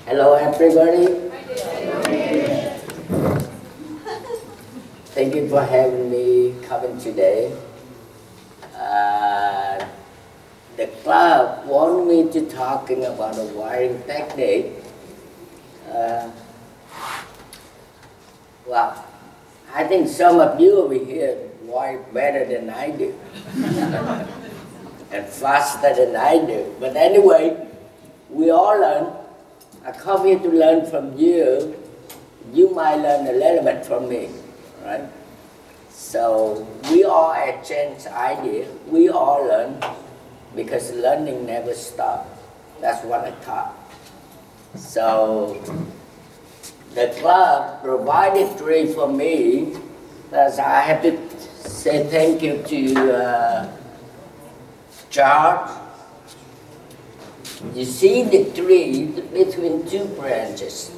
Hello everybody. Thank you for having me coming today. The club wanted me to talking about a wiring technique. Well, I think some of you over here wire better than I do. And faster than I do. But anyway, we all learn. I come here to learn from you. You might learn a little bit from me, right? So we all exchange ideas. We all learn because learning never stops. That's what I taught. So the club provided tree for me. Thus I have to say thank you to George. You see the tree between two branches.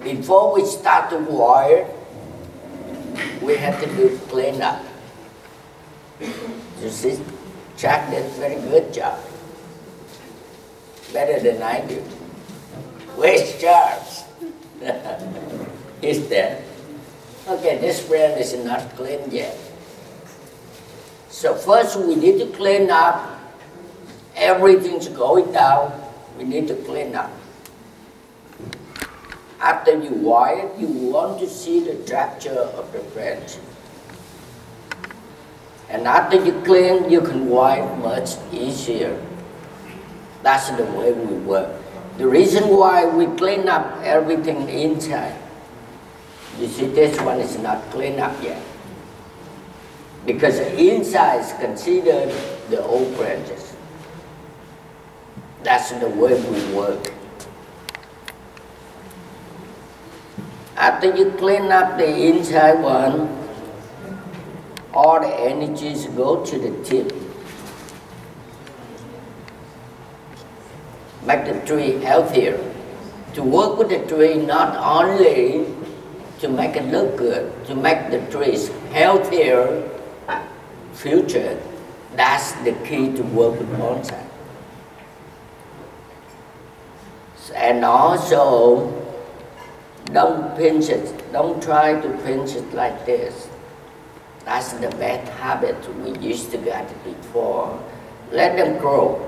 Before we start to wire, we have to do cleanup. You see, Jack did a very good job. Better than I do. Where's Charles? He's there. Okay, this branch is not clean yet. So first we need to clean up. Everything's going down. We need to clean up. After you wire, you want to see the structure of the branch. And after you clean, you can wire much easier. That's the way we work. The reason why we clean up everything inside, you see this one is not cleaned up yet. Because the inside is considered the old branches. That's the way we work. After you clean up the inside one, all the energies go to the tip. Make the tree healthier. To work with the tree, not only to make it look good, to make the trees healthier future, that's the key to work with bonsai. And also, don't pinch it. Don't try to pinch it like this. That's the bad habit we used to get before. Let them grow.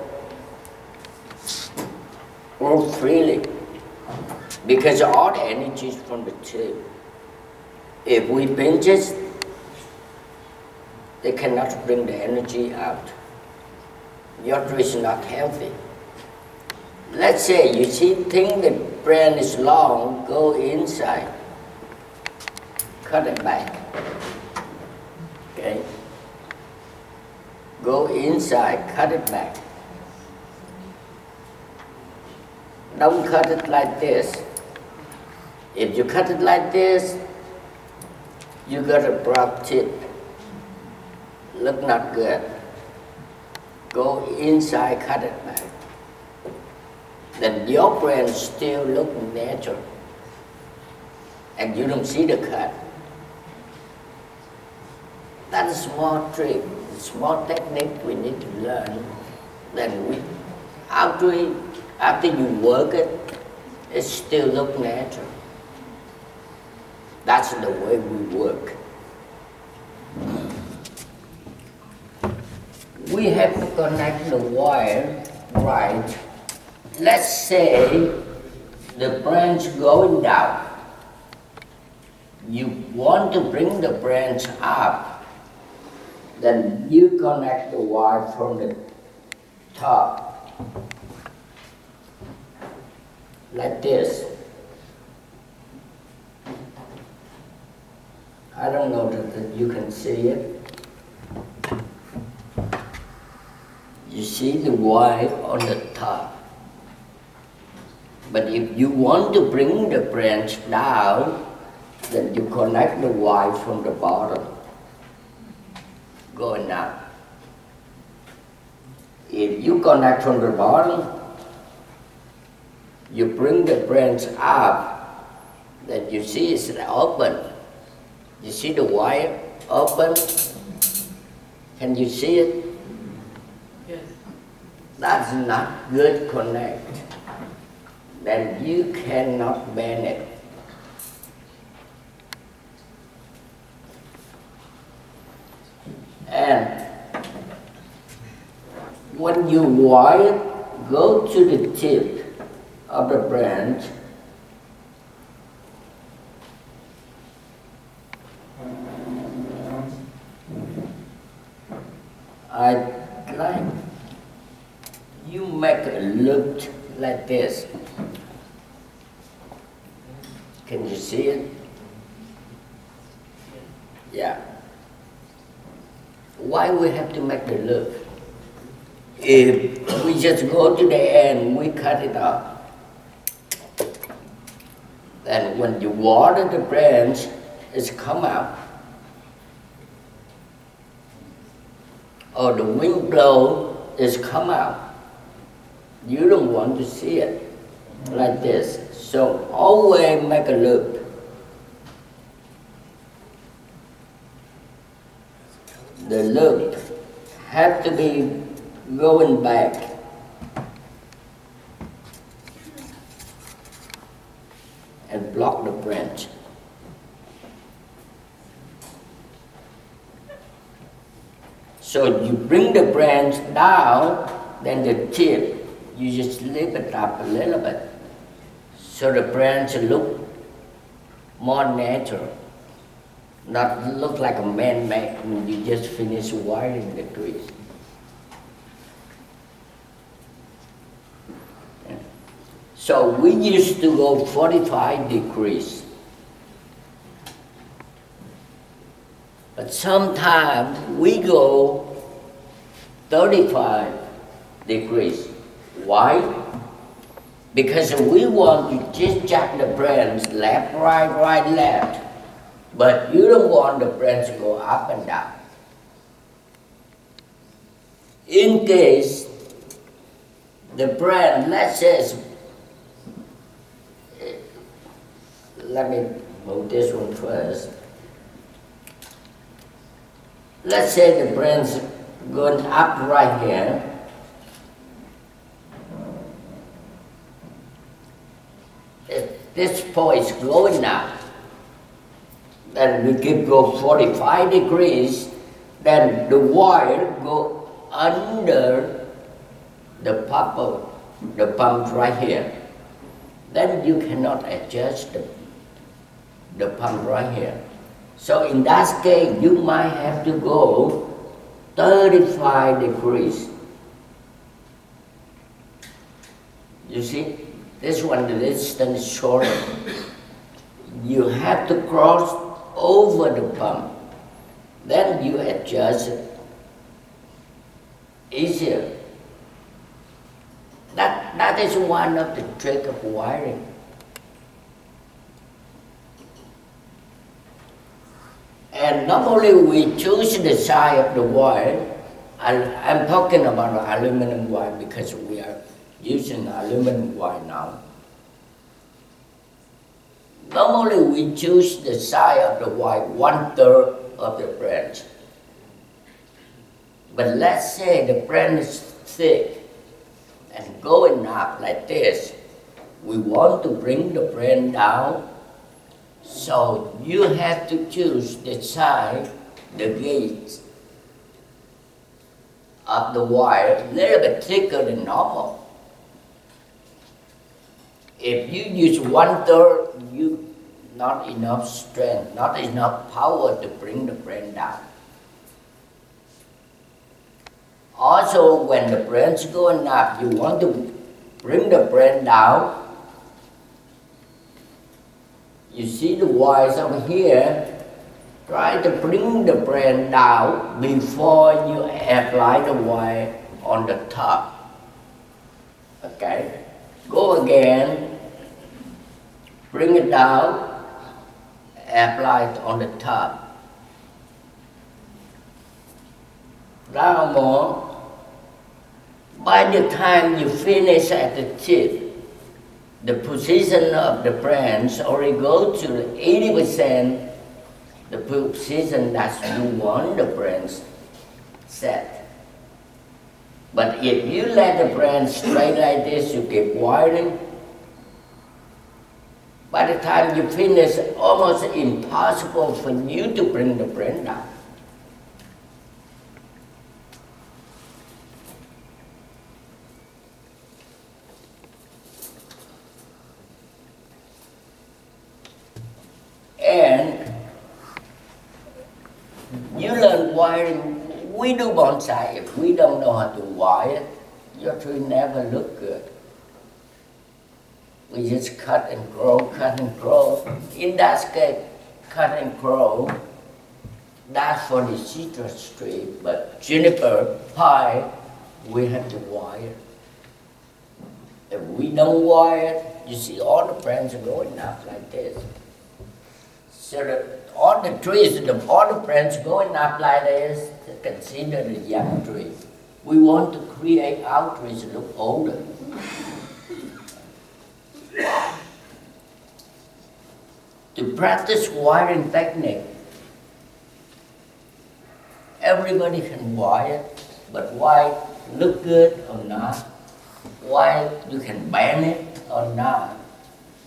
Grow freely. Because all the energy is from the tip. If we pinch it, they cannot bring the energy out. Your tree is not healthy. Let's say you think the branch is long, go inside, cut it back. Okay? Go inside, cut it back. Don't cut it like this. If you cut it like this, you got a broad tip. Look not good. Go inside, cut it back. Then your branch still look natural. And you don't see the cut. That's a small trick, a small technique we need to learn. Then after you work it, it still look natural. That's the way we work. We have to connect the wire right. Let's say the branch going down. You want to bring the branch up, then you connect the wire from the top, like this. I don't know that you can see it. You see the wire on the top. But if you want to bring the branch down, then you connect the wire from the bottom, going up. If you connect from the bottom, you bring the branch up, then you see it's open. You see the wire open? Can you see it? Yes. That's not good connect. then you cannot bend it. And when you wire, go to the tip of the branch. I like you make a loop like this. Can you see it? Yeah. Why we have to make the loop? If we just go to the end, we cut it off. Then when you water the branch, it's come out. Or the wind blow, it's come out. You don't want to see it like this. So always make a loop. The loop have to be going back. And block the branch. So you bring the branch down, then the tip, you just lift it up a little bit. So the branch look more natural. Not look like a man-made when you just finish wiring the trees. So we used to go 45 degrees. But sometimes we go 35 degrees. Why? Because we want to just jack the branch left, right, left. But you don't want the branch to go up and down. In case the branch, let's say, let me move this one first. Let's say the branch going up right here. If this pole is going up, then we keep go 45 degrees, then the wire go under the pump right here. Then you cannot adjust the pump right here. So in that case, you might have to go 35 degrees. You see, this one, the distance is shorter. You have to cross over the pump. Then you adjust it easier. That is one of the tricks of wiring. And normally we choose the size of the wire. I'm talking about aluminum wire because we are using aluminum wire now. Normally we choose the size of the wire 1/3 of the branch. But let's say the branch is thick and going up like this. We want to bring the branch down. So you have to choose the size, the gauge of the wire a little bit thicker than normal. If you use 1/3, you not enough strength, not enough power to bring the branch down. Also, when the branch going up, you want to bring the branch down. You see the wires over here, try to bring the branch down before you apply the wire on the top. Okay, go again, bring it down, apply it on the top. Down more. By the time you finish at the tip, the position of the branch already go to 80% the position that you want the branch set. But if you let the branch straight like this, you keep wiring, By the time you finish, it's almost impossible for you to bring the brain down. And you learn wiring. We do bonsai. If we don't know how to wire, your tree never look good. We just cut and grow, cut and grow. In that case, cut and grow, that's for the citrus tree, but juniper, pine, we have to wire. If we don't wire, you see all the branches are going up like this. So that all the trees, all the branches going up like this, consider the young tree. We want to create our trees look older. To practice wiring technique, everybody can wire, but why look good or not, why you can bend it or not,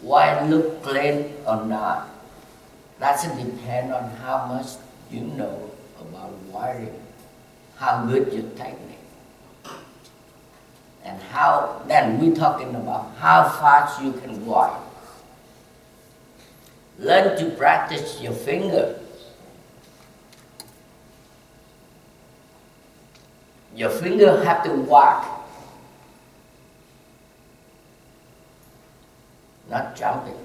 why look clean or not, that's depend on how much you know about wiring, how good your technique. And how, then we're talking about how fast you can wire. Learn to practice your finger. Your finger have to work, not jumping.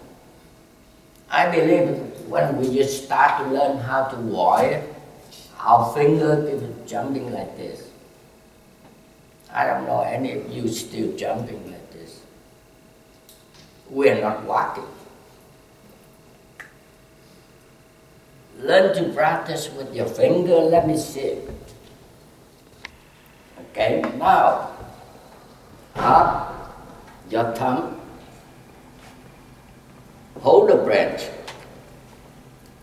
I believe when we just start to learn how to wire, our finger is jumping like this. I don't know any of you still jumping like this. We're not walking. Learn to practice with your finger. Let me see. Okay, now, up your thumb, hold the branch.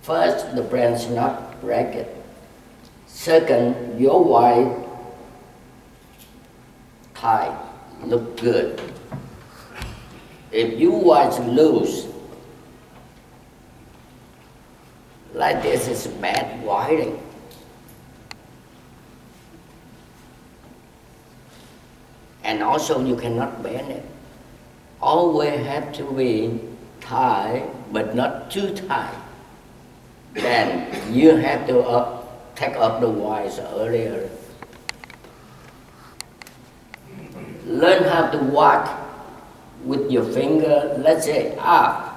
First, the branch not break it. Second, your wire tight, look good. If you was loose, like this is bad wiring. And also you cannot bend it. Always have to be tight, but not too tight. Then you have to take up the wires earlier. Learn how to walk with your finger, let's say up,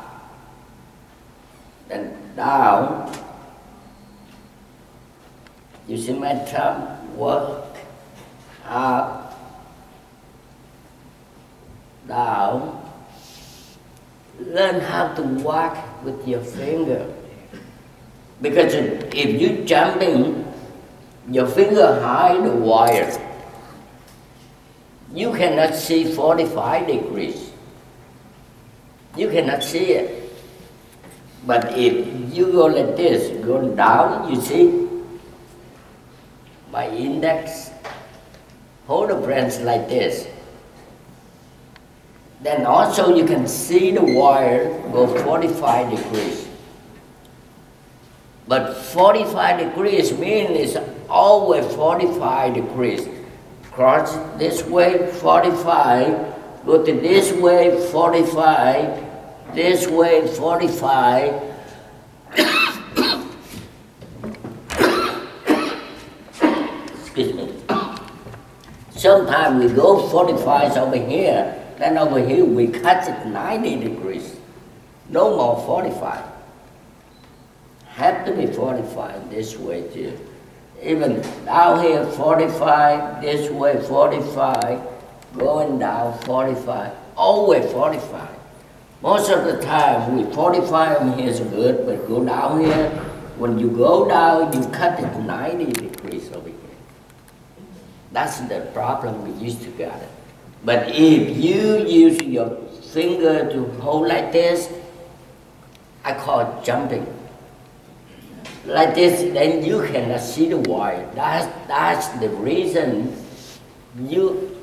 then down. You see my thumb work, up, down. Learn how to walk with your finger. Because if you jumping, your finger hide the wire. You cannot see 45 degrees. You cannot see it. But if you go like this, go down, you see, my index, hold the branch like this. Then also you can see the wire go 45 degrees. But 45 degrees means it's always 45 degrees. Cross this way, 45, go to this way, 45, this way, 45. Excuse me. Sometimes we go 45 over here, then over here we cut it 90 degrees. No more 45. Have to be 45 this way too. Even down here 45, this way 45, going down 45, always 45. Most of the time, we 45 on here is good, but go down here, when you go down, you cut it 90 degrees over here. That's the problem we used to get it. But if you use your finger to hold like this, I call it jumping. Like this, then you cannot see the wire. That's the reason you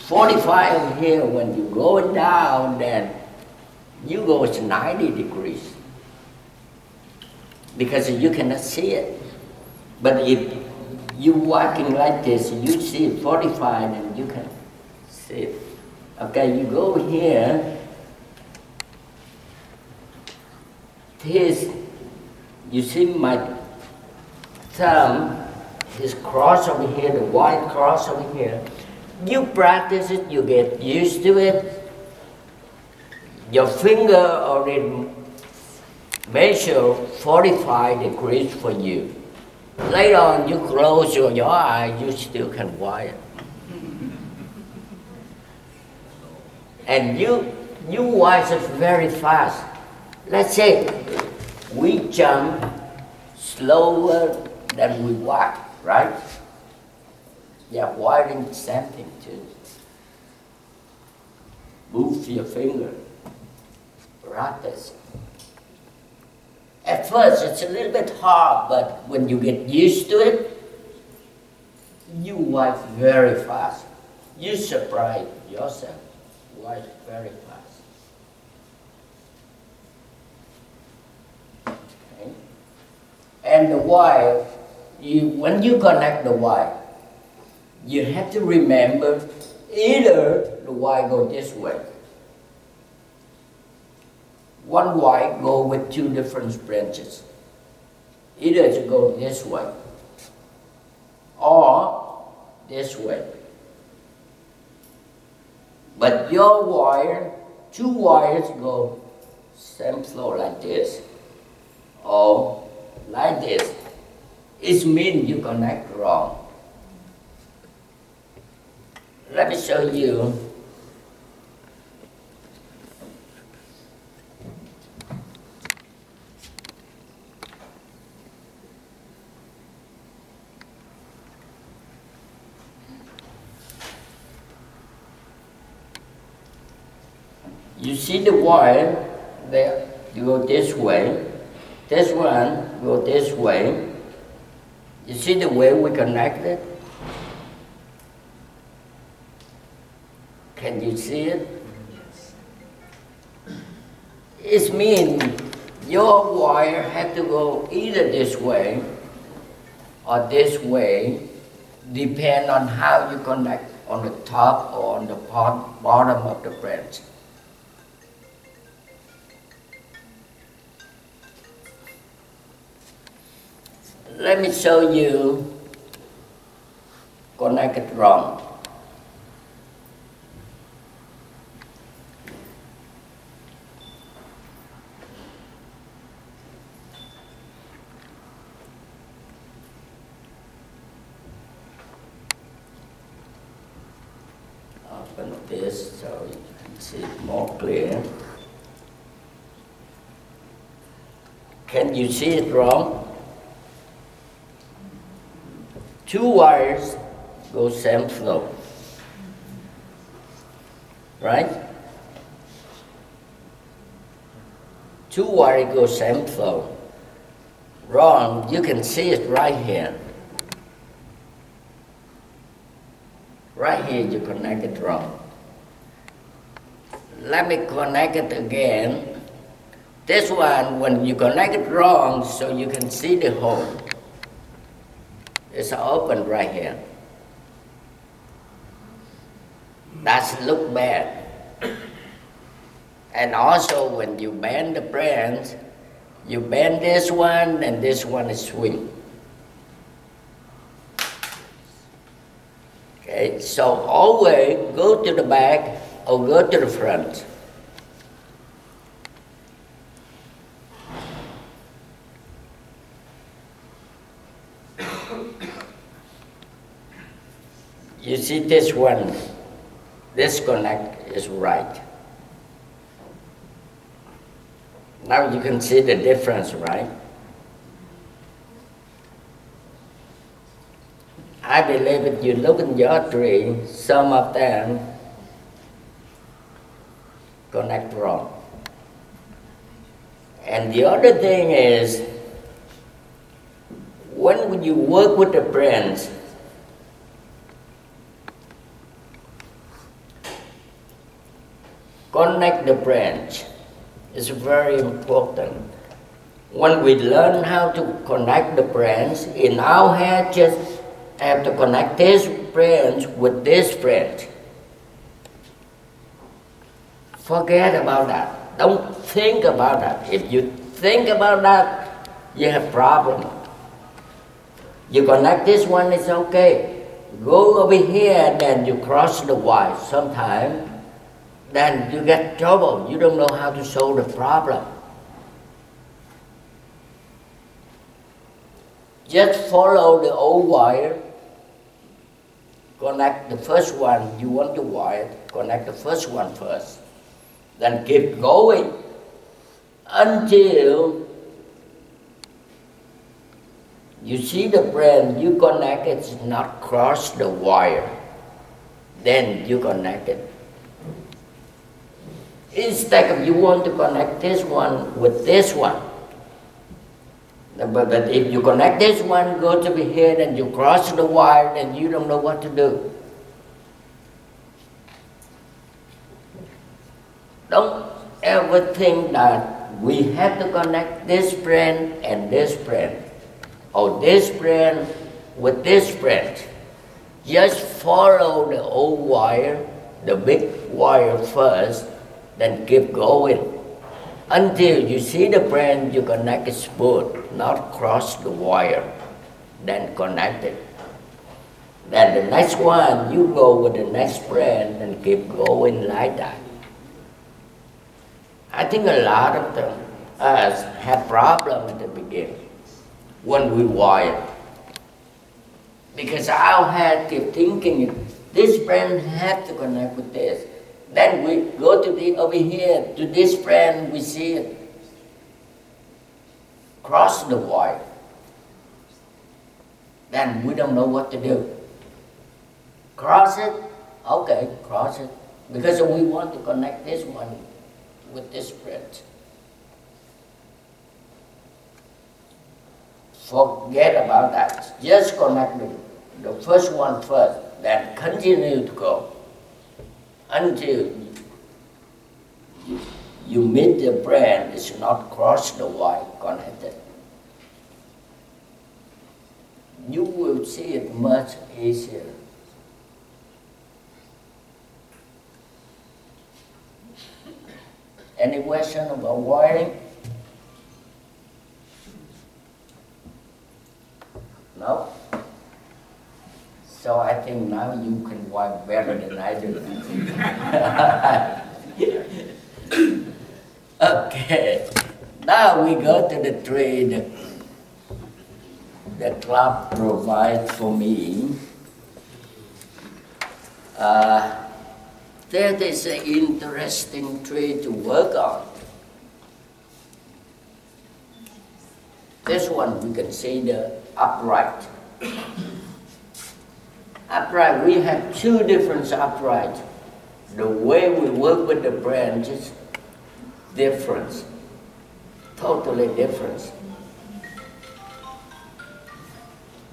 45 over here, when you go down, then you go to 90 degrees because you cannot see it. But if you walking like this, you see it 45 and you can see it. Okay, you go here. You see my thumb is crossed over here, the white cross over here. You practice it, you get used to it. Your finger already measure 45 degrees for you. Later on, you close your eyes, you still can wire. And you wire it very fast. Let's say we jump slower than we walk, right? Yeah, wiring the same thing too. Move your finger. Practice. At first, it's a little bit hard, but when you get used to it, you wipe very fast. You surprise yourself. Wipe very fast. Okay. And the wire, when you connect the wire, you have to remember either the wire go this way. One wire go with two different branches. Either to go this way or this way. But your wire, two wires go same flow like this or like this. It means you connect wrong. Let me show you. You see the wire there, you go this way. This one go this way. You see the way we connect it? Can you see it? It means your wire had to go either this way or this way, depend on how you connect on the top or on the bottom of the branch. Let me show you connect it wrong. Open this so you can see it more clear. Can you see it wrong? Two wires go same flow, right? Two wires go same flow. Wrong, you can see it right here. Right here you connect it wrong. Let me connect it again. This one, when you connect it wrong, so you can see the hole. It's open right here. That's look bad. And also when you bend the branch, you bend this one and this one is swing. Okay, so always go to the back or go to the front. You see this one, this connect is right. Now you can see the difference, right? I believe if you look in your tree, some of them connect wrong. And the other thing is, when you work with the branch, connect the branch It's very important. When we learn how to connect the branch, in our head just have to connect this branch with this branch. Forget about that. Don't think about that. If you think about that, you have problem. You connect this one, it's okay. Go over here, then you cross the wire sometime, then you get trouble. You don't know how to solve the problem. Just follow the old wire. Connect the first one, you want to wire, connect the first one first. Then keep going until you see the branch you connect it's not cross the wire. Then you connect it. Instead of you want to connect this one with this one. But if you connect this one, go to be here, then you cross the wire, then you don't know what to do. Don't ever think that we have to connect this branch and this branch, or this branch with this branch. Just follow the old wire, the big wire first, then keep going until you see the branch you connect it smooth, not cross the wire, then connect it. Then the next one, you go with the next branch and keep going like that. I think a lot of us have problem at the beginning when we wire. Because our head keep thinking, this branch has to connect with this. Then we go to the over here, to this branch, we see it. Cross the wire. Then we don't know what to do. Cross it, okay, cross it. Because we want to connect this one with this branch. Forget about that. Just connect the first one first, then continue to go until you meet the branch, it's not cross the wire connected. You will see it much easier. Any question about wiring? No? So I think now you can wire better than I do. Okay, now we go to the tree the club provides for me. That is an interesting tree to work on. This one we can see the upright. Upright, we have two different uprights. The way we work with the branches, different, totally different.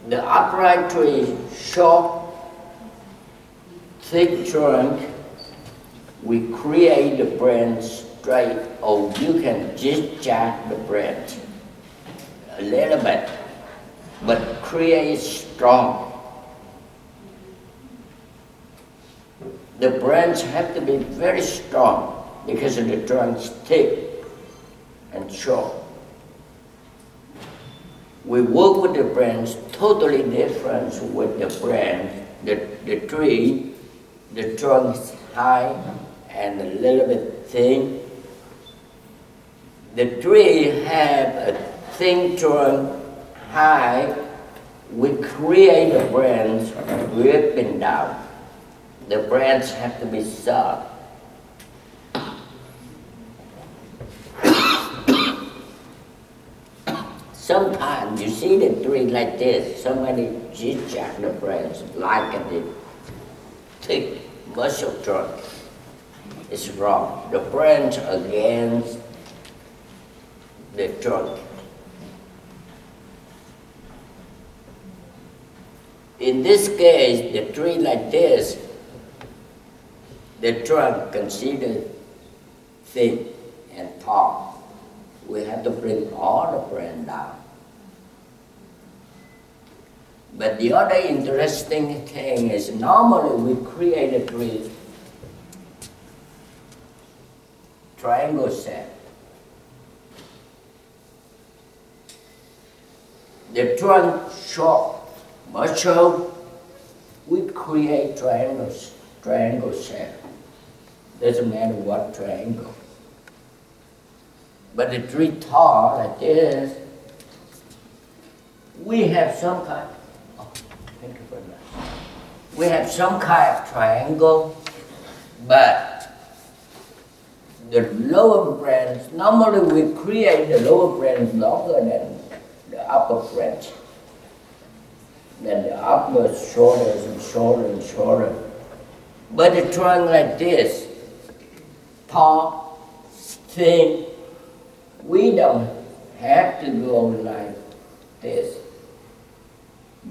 The upright tree, short, thick trunk, we create the branch straight, or you can zigzag the branch a little bit, but create strong. The branch have to be very strong because of the trunk is thick and short. We work with the branch totally different with the branch. The tree, the trunk is high and a little bit thin. The tree have a thin trunk, high. We create a branch ripping down. The branch have to be soft. Sometimes you see the tree like this, somebody zigzag the branch like a thick muscle trunk. It's wrong. The branch against the trunk. In this case, the tree like this, the trunk considered thin and top, we have to bring all the branch down. But the other interesting thing is normally we create a tree triangle shape. The trunk short, muscle, we create triangle shape. Doesn't matter what triangle. But the tree tall like this, we have some kind. Oh, thank you very much. We have some kind of triangle, but the lower branch, normally we create the lower branch longer than the upper branch. Then the upper shorter and shorter and shorter. But the trunk like this, tall, thin, we don't have to go like this.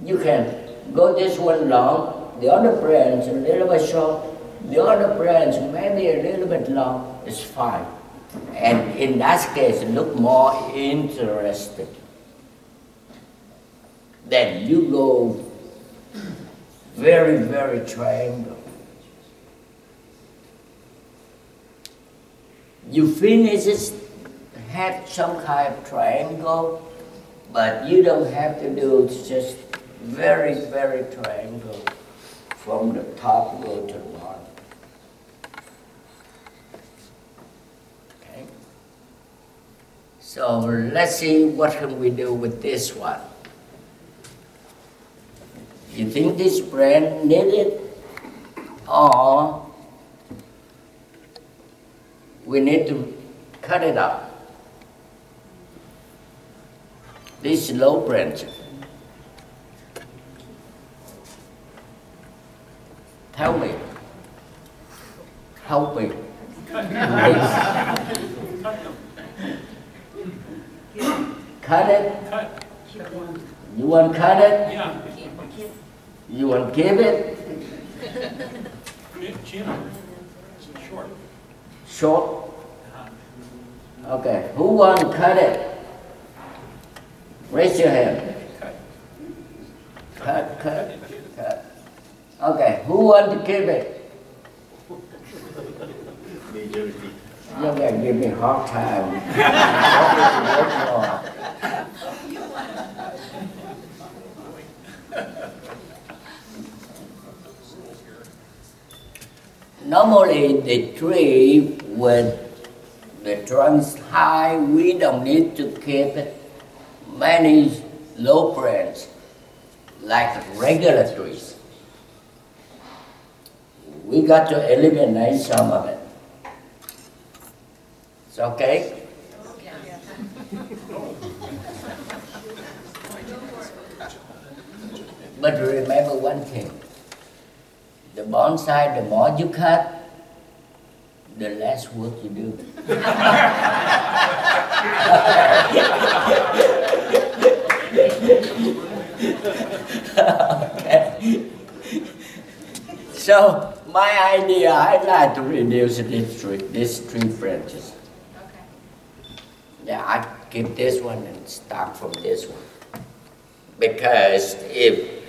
You can go this one long, the other branch a little bit short, the other branch maybe a little bit long, it's fine. And in that case, it look more interesting. Then you go very, very triangle. You finish it, have some kind of triangle, but you don't have to do just very, very triangle from the top go to the bottom. Okay. So let's see what can we do with this one. You think this brand needed, or we need to cut it up? This low branch. Tell me. Help me. Cut it? Cut. You want to cut it? Yeah. You want to give it? Chin. Short. Short? Okay. Who want to cut it? Raise your hand. Cut, cut, cut. Okay. Who want to give it? You're going to give me a hard time. Normally, the tree with the trunks high, we don't need to keep it many low branches like regular trees. We got to eliminate some of it. It's okay? But remember one thing. The bonsai, the more you cut, the less work you do. Okay. So my idea, I'd like to reduce these three branches. Okay. Yeah, I keep this one and start from this one. Because if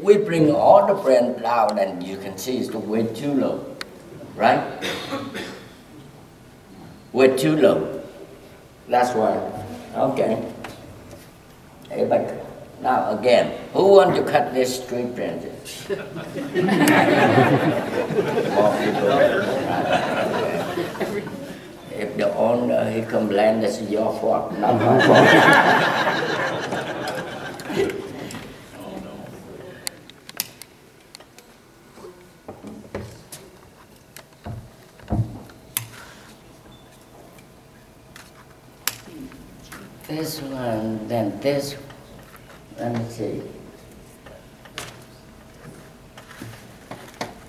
we bring all the branch down, and you can see it's way too low, right? Way too low. That's why. Okay. Hey, but now again, who wants to cut these three branches? More people. Okay. If the owner he complains, that's your fault, not my fault. This one, then this. Let me see.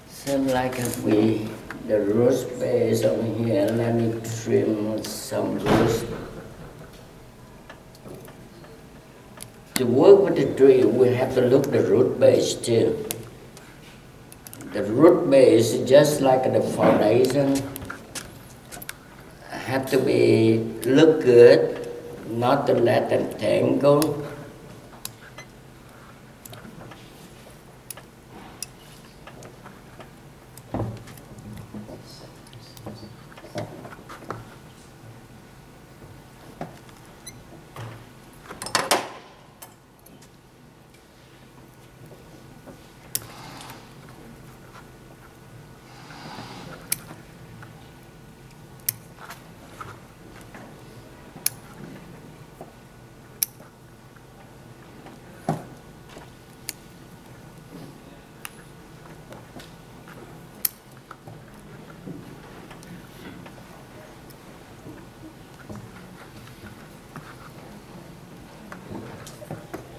Seems like if the root base over here, let me trim some roots. To work with the tree, we have to look at the root base too. The root base, just like the foundation, have to be look good, not to let them tangle.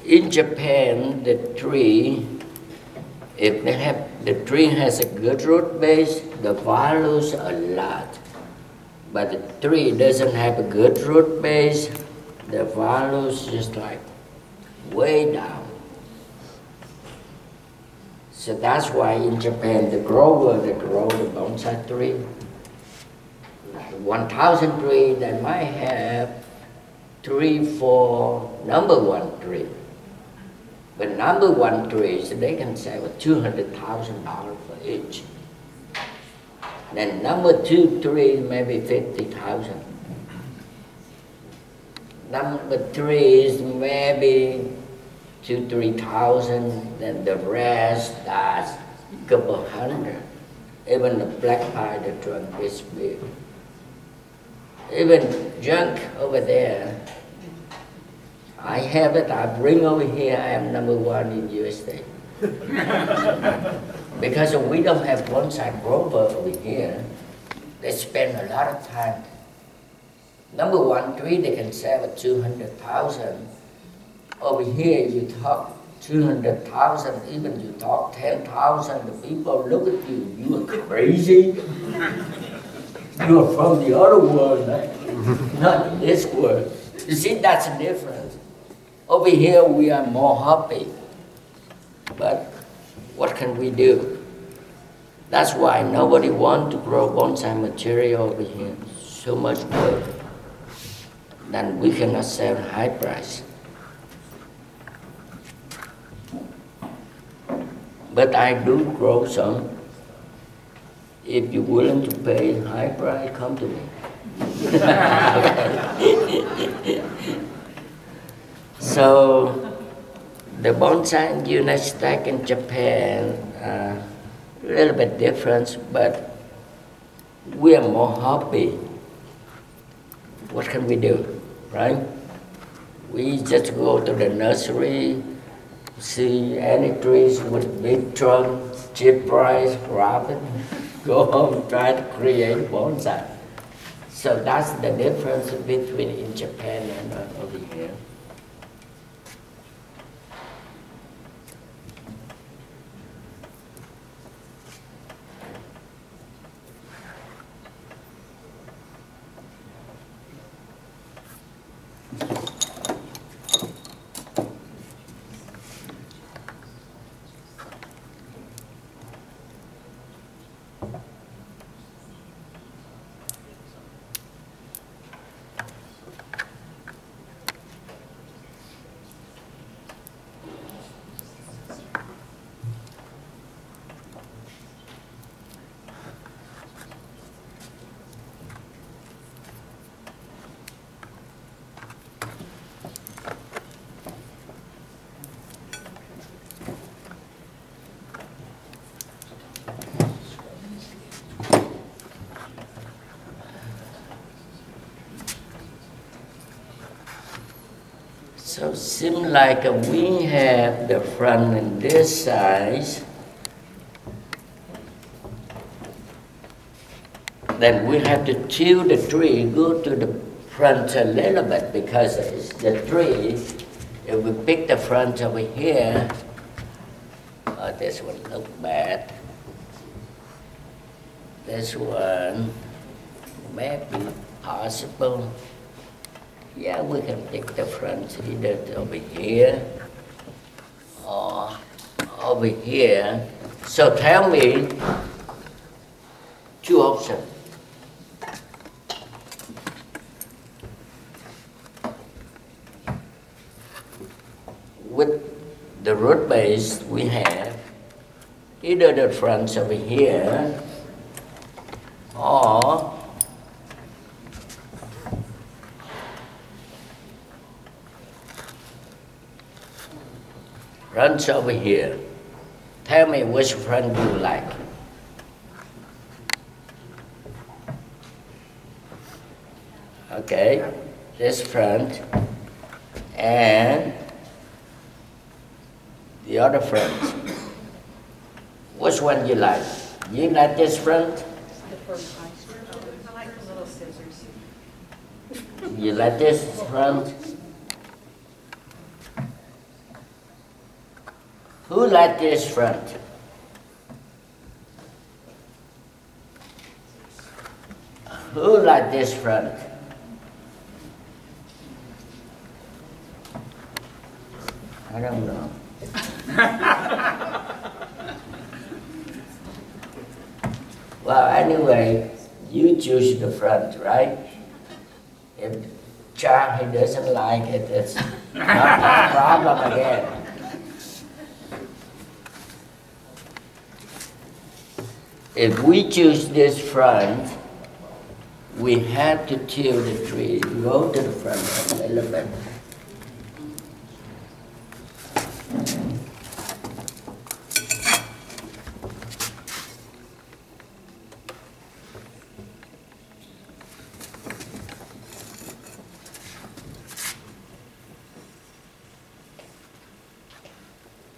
In Japan, the tree, if the tree has a good root base, the values a lot. But the tree doesn't have a good root base, the values just like way down. So that's why in Japan, the grower that grow the bonsai tree, like 1,000 trees, they might have 3, 4 number 1 tree. But number 1 trees, they can sell $200,000 for each. Then number 2 trees, maybe 50,000. Number 3 is maybe 2,000-3,000. Then the rest, that's a couple hundred. Even the black pine, the trunk is big. Even junk over there, I have it, I bring over here, I am number 1 in USA. Because we don't have bonsai grower over here, they spend a lot of time. Number 1 tree, they can sell at 200,000. Over here, you talk 200,000, even you talk 10,000, the people look at you, you are crazy. You are from the other world, right? Not this world. You see, that's the difference. Over here, we are more happy. But what can we do? That's why nobody wants to grow bonsai material over here. So much work. Then we cannot sell high price. But I do grow some. If you're willing to pay high price, come to me. So, the bonsai in the United States and Japan are a little bit different, but we are more happy. What can we do, right? We just go to the nursery, see any trees with big trunk, cheap price, rabbit, go home, try to create bonsai. So that's the difference between in Japan and over here. So seems like we have the front in this size. Then we have to tilt the tree, go to the front a little bit because it's the tree. If we pick the front over here, oh, this one look bad. This one may be possible. Yeah, we can pick the front either over here or over here. So tell me 2 options. root base, we have either the fronts over here or fronts over here. Tell me which front you like. Okay, this front and the other front. Which one you like? You like this front? The first one. I like the little scissors. You like this front? Who like this front? Who like this front? I don't know. Well, anyway, you choose the front, right? If Charlie doesn't like it, it's not my problem again. If we choose this front, we have to tilt the tree, go to the front a little bit.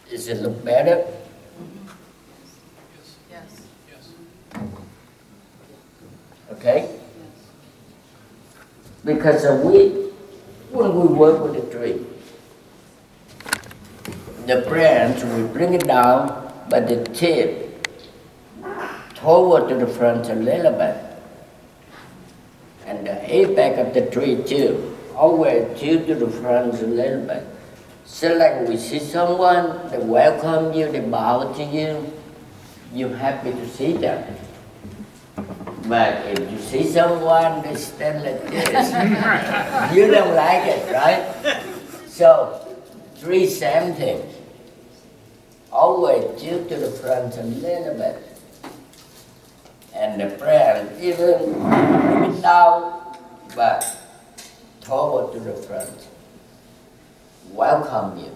Does it look better? Yes. Okay? Because when we work with the tree, the branch, we bring it down, but the tip toward to the front a little bit. And the apex of the tree too, always tilt to the front a little bit. So like we see someone, they welcome you, they bow to you, you're happy to see them. But if you see someone, they stand like this, you don't like it, right? So, tree same thing. Always tilt to the front a little bit. And the branch even bring it down, but toward to the front. Welcome you.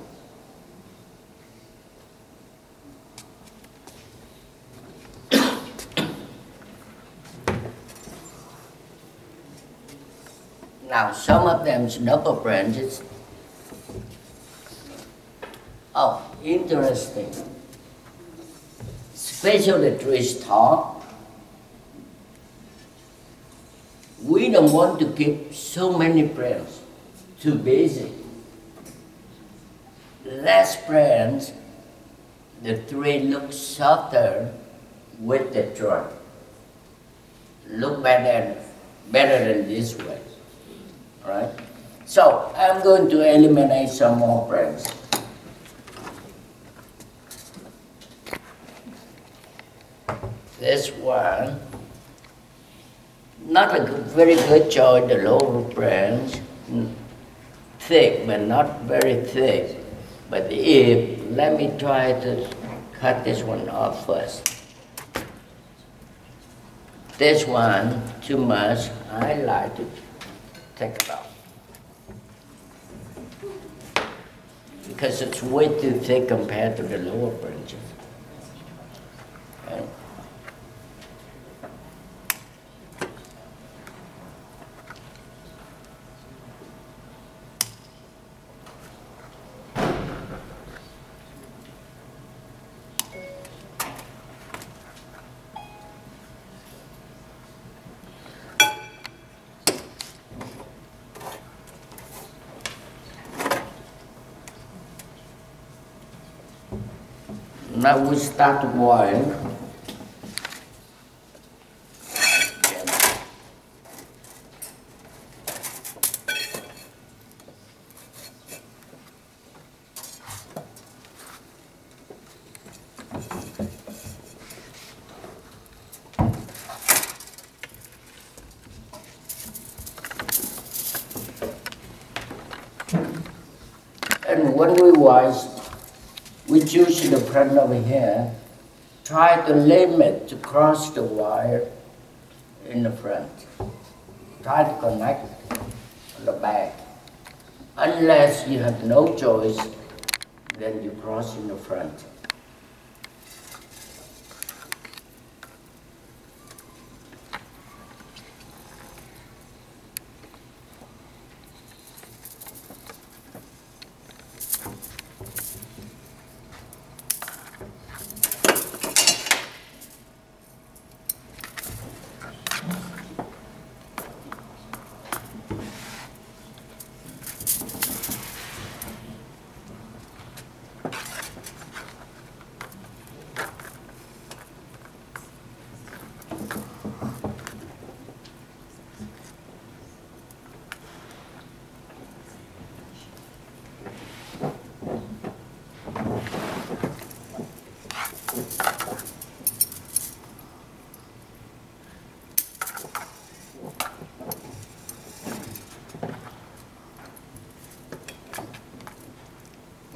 Now some of them is double branches. Oh, interesting. Especially trees tall. We don't want to keep so many branches, too busy. Less branch, the tree looks softer with the trunk. Look better than this way, right? So I'm going to eliminate some more branches. This one, not a very good choice, the lower branch, thick but not very thick. But let me try to cut this one off first. This one, too much, I like to take it off. Because it's way too thick compared to the lower branches. Okay. Now we start to boil. And when we wash we choose the front over here. Try to limit to cross the wire in the front. Try to connect on the back. Unless you have no choice, then you cross in the front.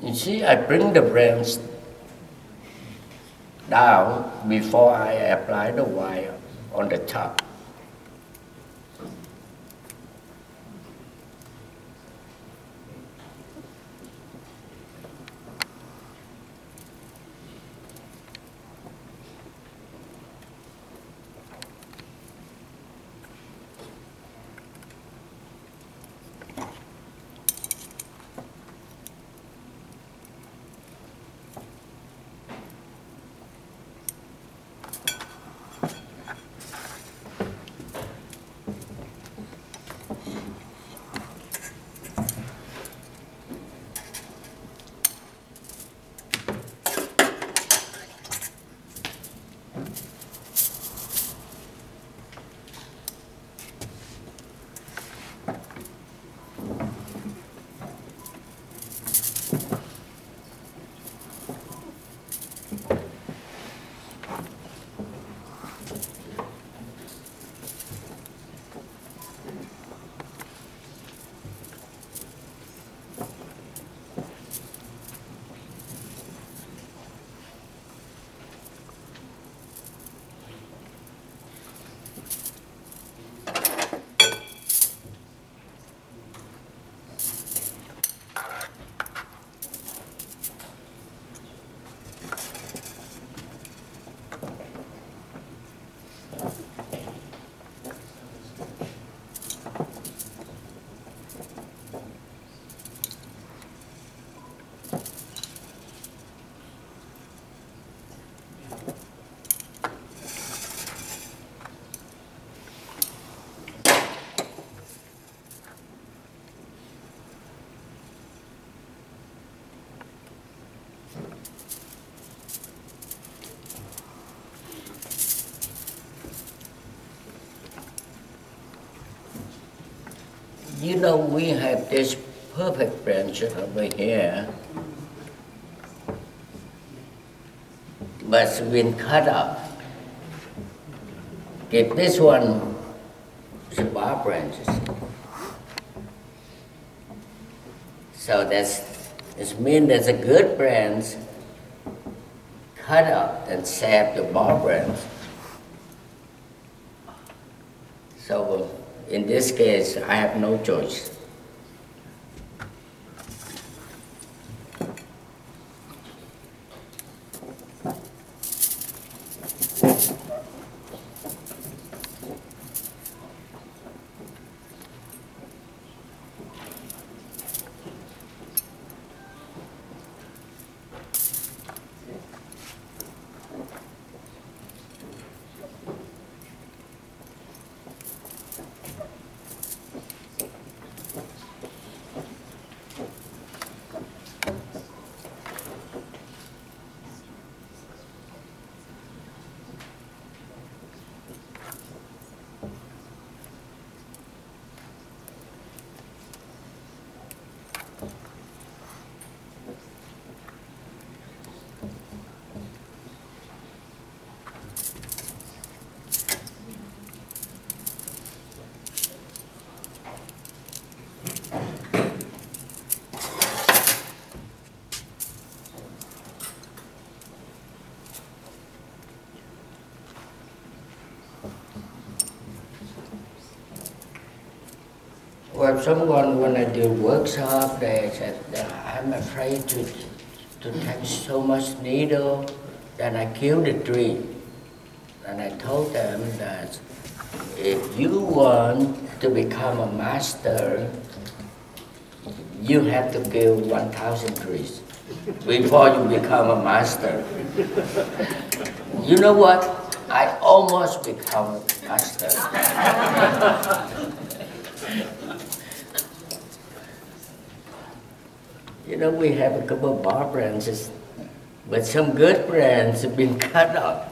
You see, I bring the branch down before I apply the wire on the top. You know, we have this perfect branch over here, but it's been cut up. If this one is bar branches. So it means there's a good branch cut up and save the bar branch. So in this case, I have no choice. Well, someone, when I do workshop, they said, I'm afraid to take so much needle, then I kill the tree. And I told them that if you want to become a master, you have to kill 1,000 trees before you become a master. You know what? I almost become a master. You know, we have a couple of bar branches, but some good branches have been cut off.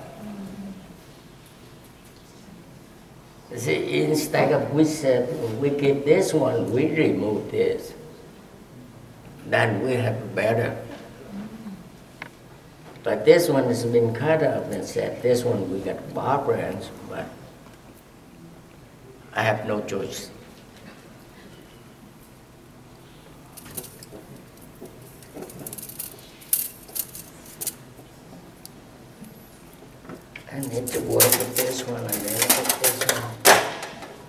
See, instead of we said, we keep this one, we remove this. Then we have better. But this one has been cut off and said, this one we got bar branch, but I have no choice. I need to work with this one and then with this one.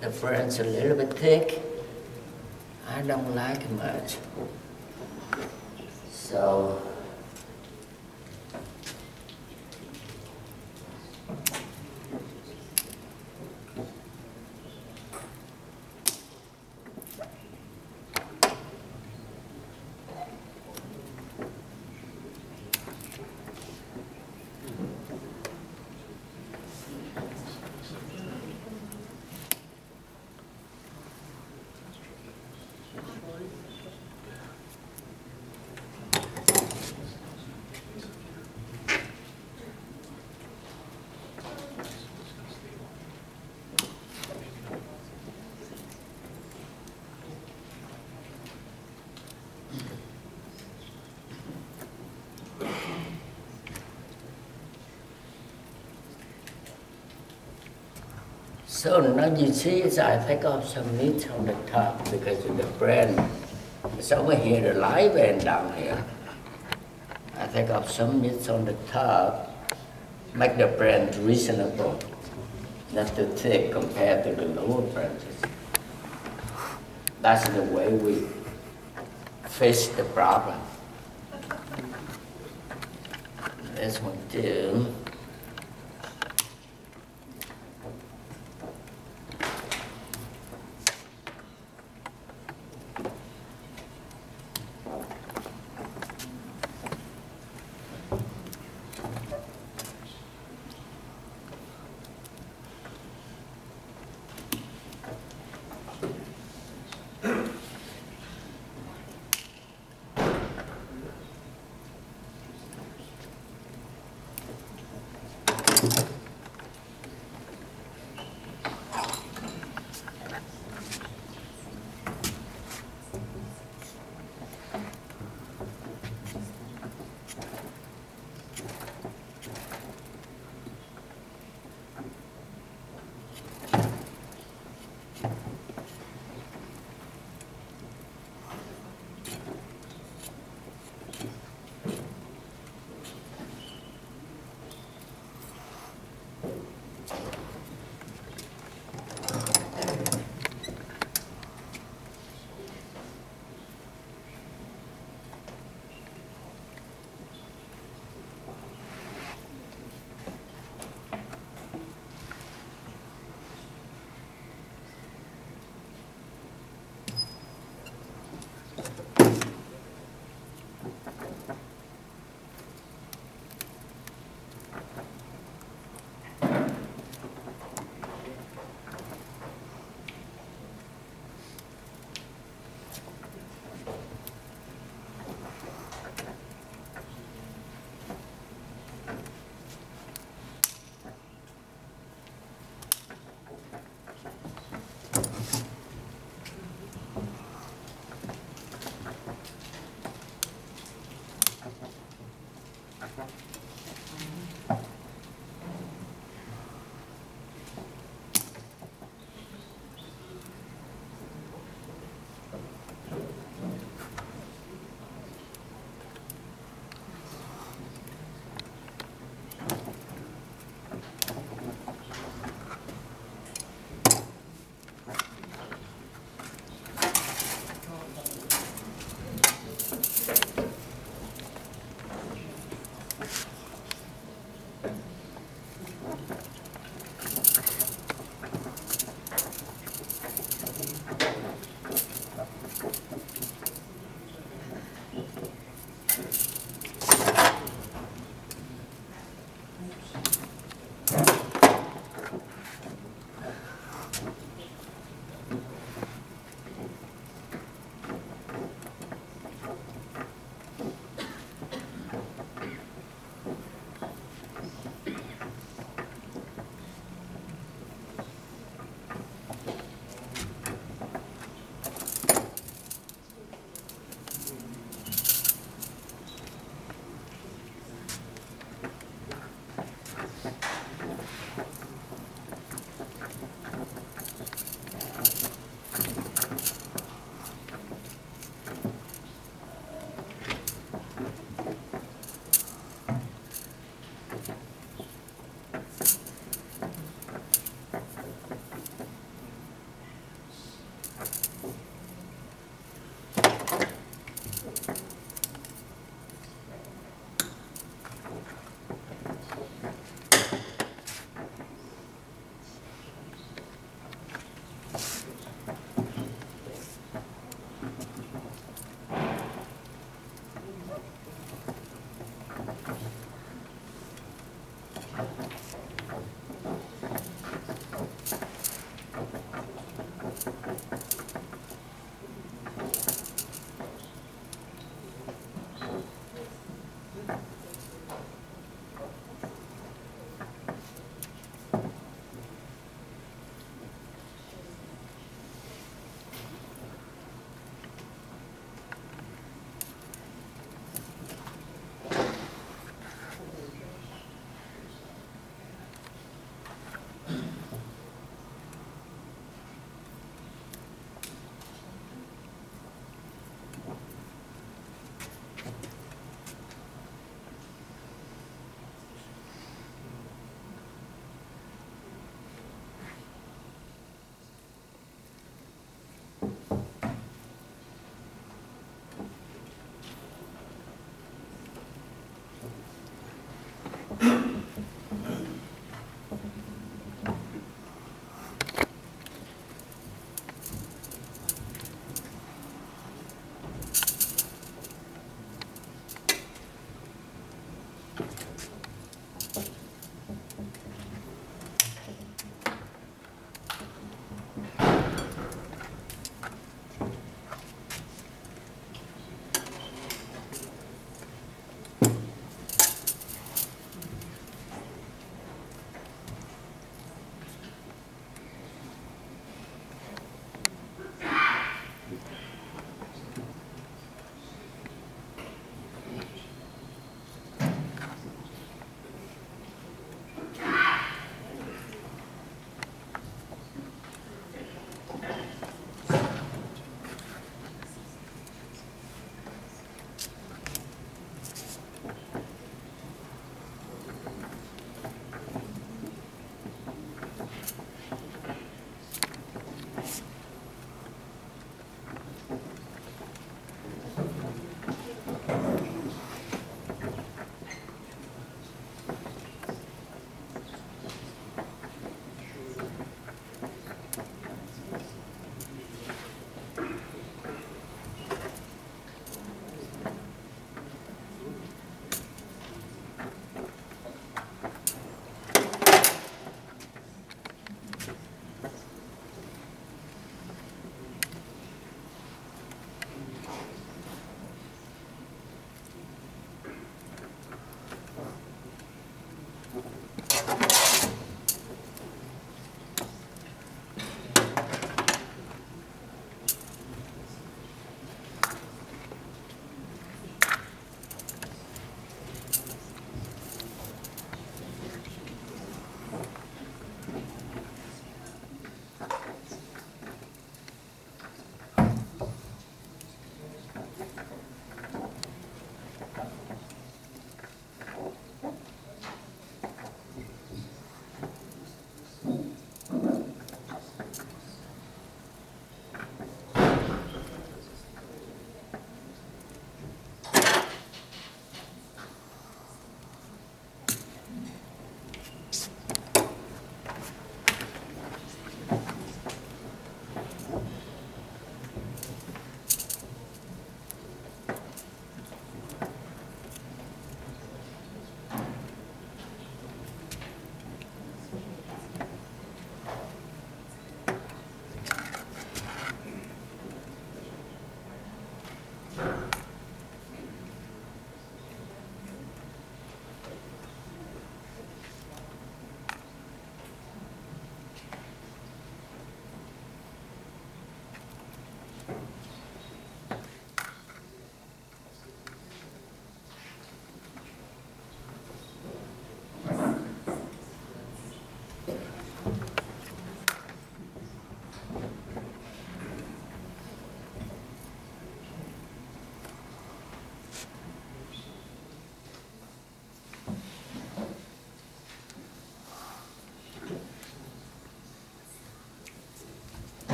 The branch a little bit thick. I don't like it much. So So now you see, I take off some meat on the top because of the brand. It's over here, the live end down here. I take off some meat on the top, make the brand reasonable, not too thick compared to the lower branches. That's the way we face the problem. This one too.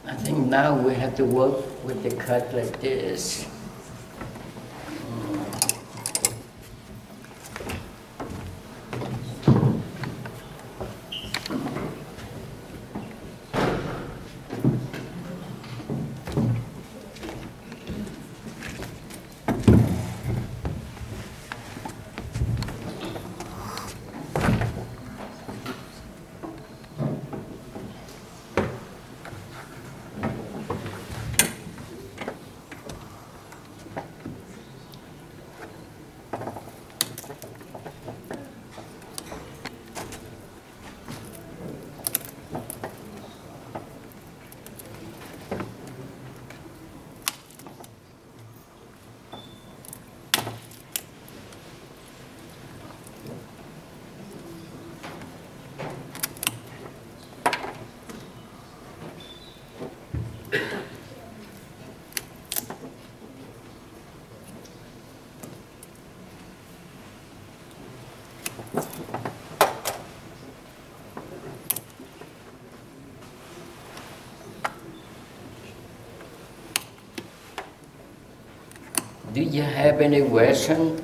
I think now we have to work with the cut like this. Do you have any question?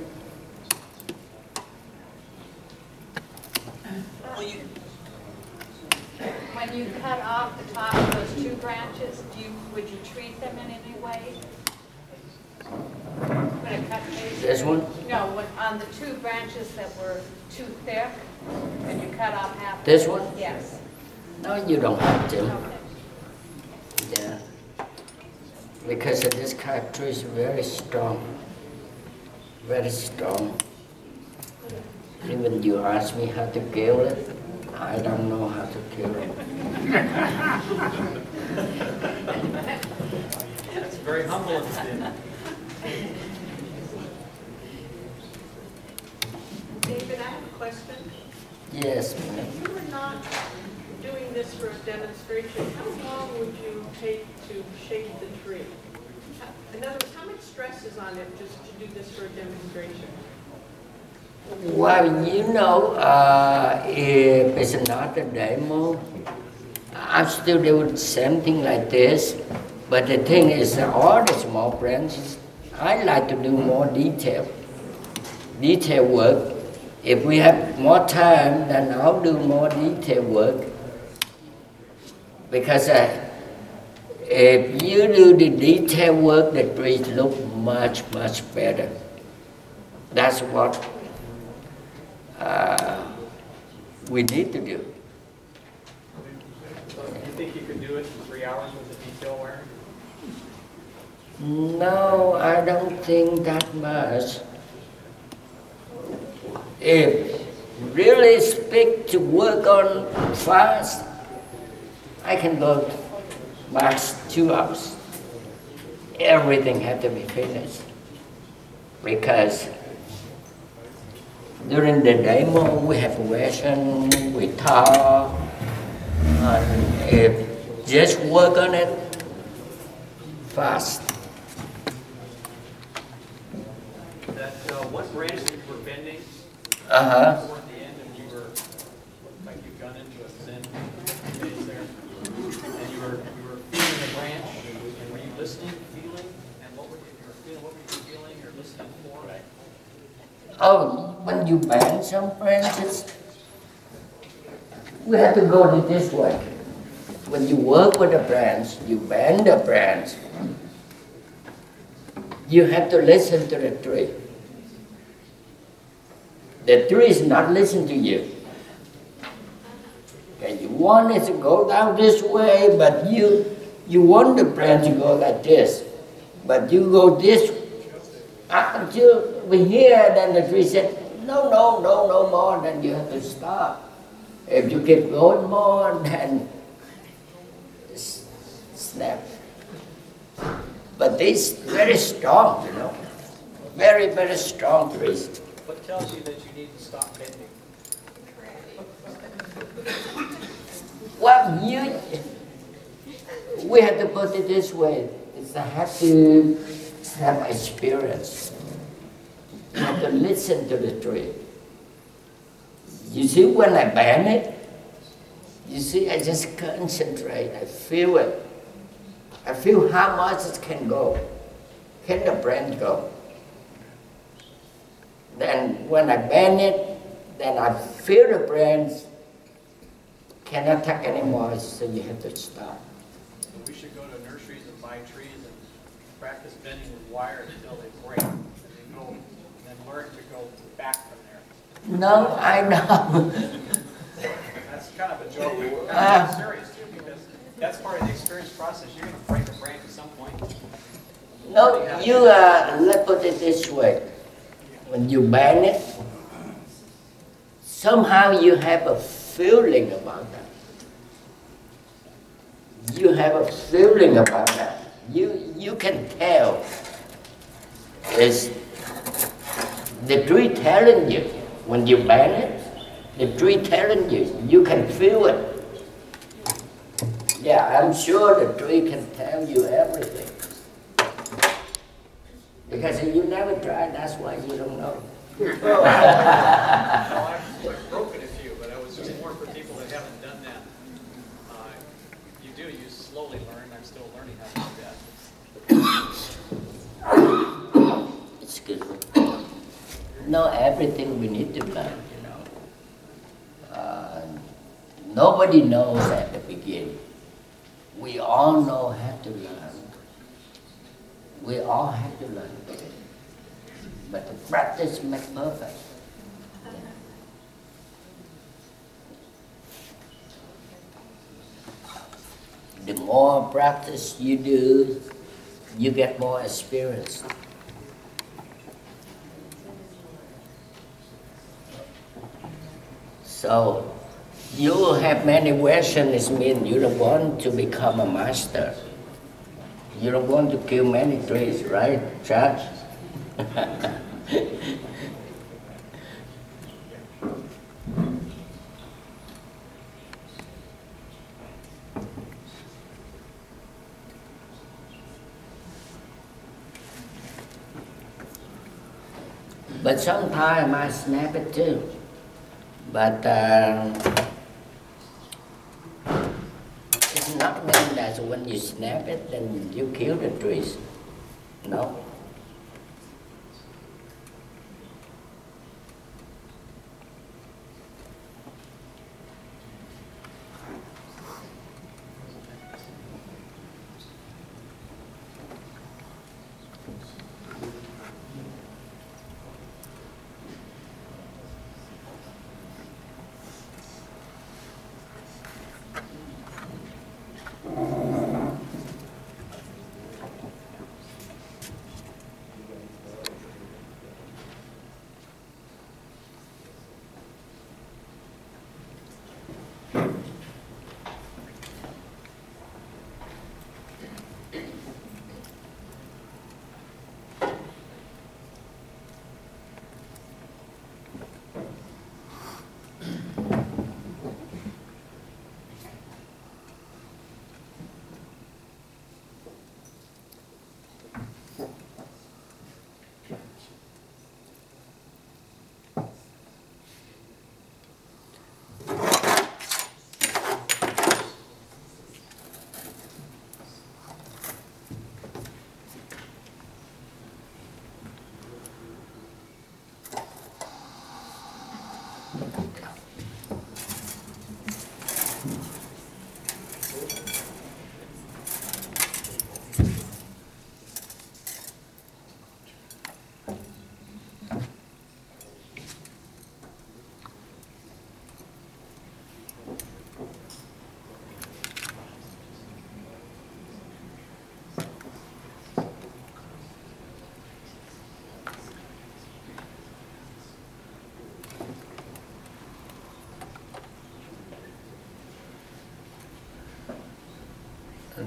When you cut off the top of those two branches, would you treat them in any way? Put a cut paste? This one? No, on the two branches that were too thick, and you cut off half. This one? Yes. No, you don't have to. Okay. Yeah. Because this character is very strong. Very strong. Even you ask me how to kill it, I don't know how to kill it. That's very humble of you. David, I have a question. Yes, ma'am. If you were not doing this for a demonstration, how long would you take to shape the tree? In other words, how much stress is on it just to do this for a demonstration? Well, you know, if it's not a demo, I still do something like this. But the thing is, all the small branches, I like to do more detail work. If we have more time, then I'll do more detail work. Because if you do the detail work, the trees look much, much better. That's what we need to do. So do you think you could do it in 3 hours with the detail wearing? No, I don't think that much. If really speak to work on fast, I can go max 2 hours. Everything had to be finished. Because during the demo, we have question, we talk, and if just work on it fast. That one branch that you were bending Uh-huh. toward the end, and you were like you've gone into a thin phase there, and you were feeling the branch, and were you listening, feeling, and what were you feeling? What were you feeling or listening for? Oh, when you bend some branches, we have to go this way. When you work with a branch, you bend the branch. You have to listen to the tree. The tree is not listening to you. Okay, you want it to go down this way, but you want the branch to go like this. But you go this until we hear, then the tree said, no more, then you have to stop. If you keep going more, then snap. But this very strong, you know, very, very strong trees. What tells you that you need to stop bending? Well, we have to put it this way. It's I have to have experience. You have to listen to the tree. You see, when I bend it, you see, I just concentrate, I feel it. I feel how much it can go, can the branch go. Then when I bend it, then I feel the branch cannot take anymore, so you have to stop. We should go to nurseries and buy trees and practice bending with wire until they break, and then learn to go back from there. No, I know. That's kind of a joke, but I'm serious too, because that's part of the experience process. You're going to break a branch at some point. No, you, let's put it this way. When you bend it, somehow you have a feeling about that. You have a feeling about that. You can tell. It's the tree telling you. When you bend it, the tree telling you. You can feel it. Yeah, I'm sure the tree can tell you everything. Because if you never tried, that's why you don't know. No, I've broken a few, but it was just more for people that haven't done that. You slowly learn. I'm still learning how to do that. Excuse me. Not everything we need to learn, you know. Nobody knows at the beginning. We all know how to learn. We all have to learn. But the practice makes perfect. The more practice you do, you get more experience. So, you have many questions, it means you don't want to become a master. You don't want to kill many trees, right, Chad? But sometimes I snap it too. But it's not mean that when you snap it, then you kill the trees. No.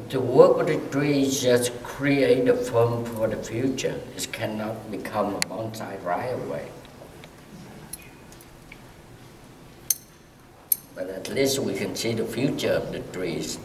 To work with the trees just create a form for the future. It cannot become a bonsai right away. But at least we can see the future of the trees.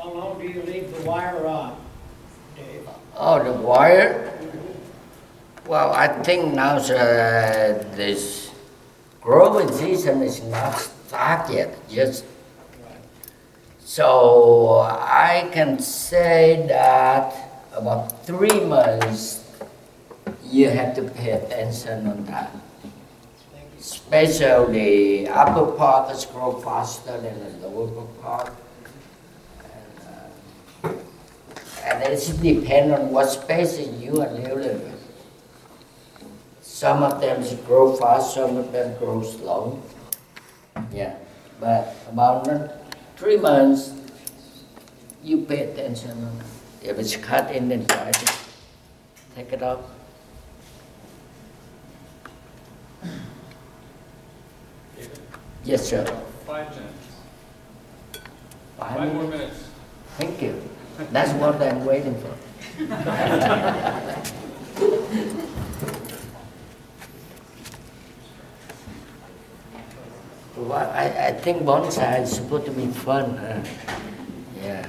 How long do you leave the wire on, Dave? Oh, the wire? Well, I think now this growing season is not started yet. Just so I can say that about 3 months you have to pay attention on that. Especially the upper part is grow faster than the lower part. And it depends on what species you are dealing with. Some of them grow fast, some of them grow slow. Yeah, but about 3 months, you pay attention on it. If it's cut in, then try to Take it off. David? Yes, sir. 5 minutes. 5 more minutes. minutes. Thank you. That's what I'm waiting for. Well, I think bonsai is supposed to be fun. Yeah.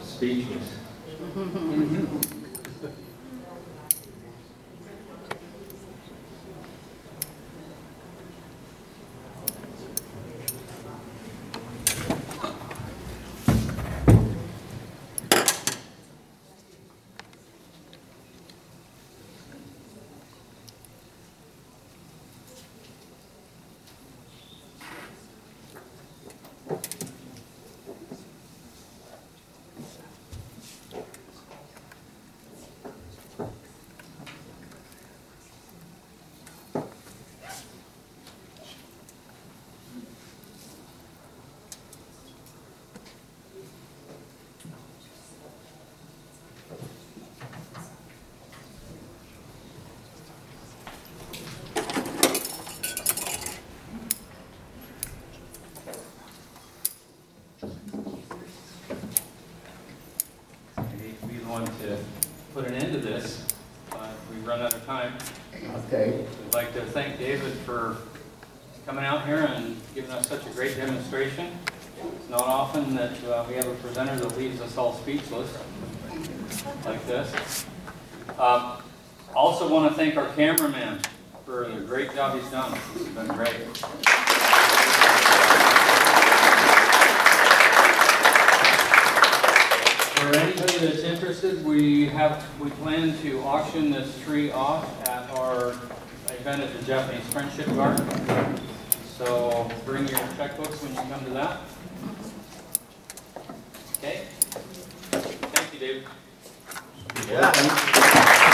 Speechless. To put an end to this, we've run out of time. Okay. We'd like to thank David for coming out here and giving us such a great demonstration. It's not often that we have a presenter that leaves us all speechless like this. Also want to thank our cameraman for the great job he's done. This has been great. For anybody that's interested, we plan to auction this tree off at our event at the Japanese Friendship Garden. So bring your checkbooks when you come to that. Okay? Thank you, Dave. Yeah.